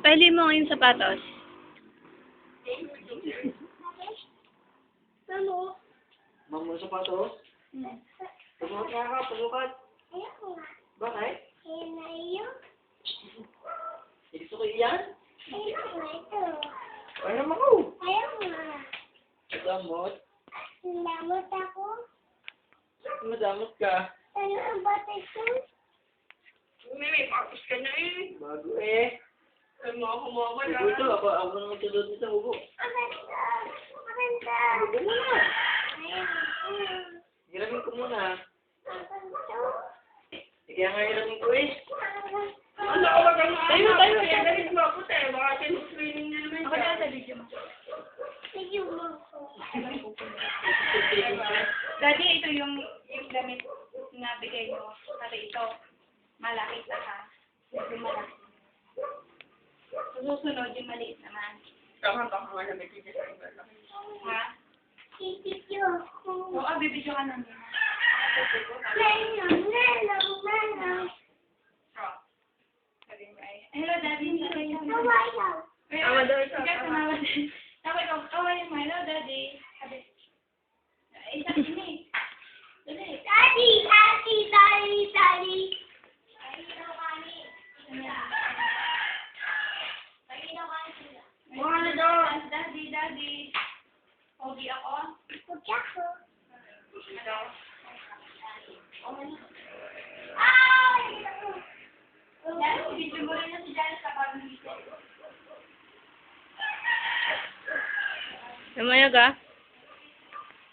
Pahili mo yung sapatos. Ano? Mamo sapatos? Pasukat nga ka, pasukat. Ayoko nga. Bakit? Ayun na iyo. Gusto ko iyan? Ayoko nga ito. Ay naman ko. Ayoko nga. Madamot. Lamot ako. Madamot ka. Ano ang bata ito? May papos ka na eh. Bago eh. Ay, mga kumawala. Ugo ito. Ako nang magtudod nito ugo. Maganda. Maganda. Ugo muna. Ayun. Hiramin ko muna. Maganda. Kaya nga hiramin ko eh. Ano ako wag ang Tayo, tayo. Kaya galit mo ako tayo. Baka tinuswining na naman Ako siya. na sa video mo. Sige mo ko. Daddy, ito yung damit na bigay mo. Sabi ito, malaki sa ha. Medyo malaki. Susunod yung maliit naman. Tama ka nga na may kikisain ka lang. Ha? Kikikyo ko. Oo, bibidyo ka na nila. Lenong, lenong, lenong. Sabi mo ay, hello daddy. Kawayaw. Tama daw ito. Ikaw tumawa din. Sabi ko, kawayan mo, hello daddy. Sabi, isang ini. Dali. Daddy, daddy, daddy, daddy. Mga na daw. Daddy, daddy. Pogi ako. Puti ako. Ano? Ay! Yan, video mo rin na si Janice kapag nandito. Namayag ah.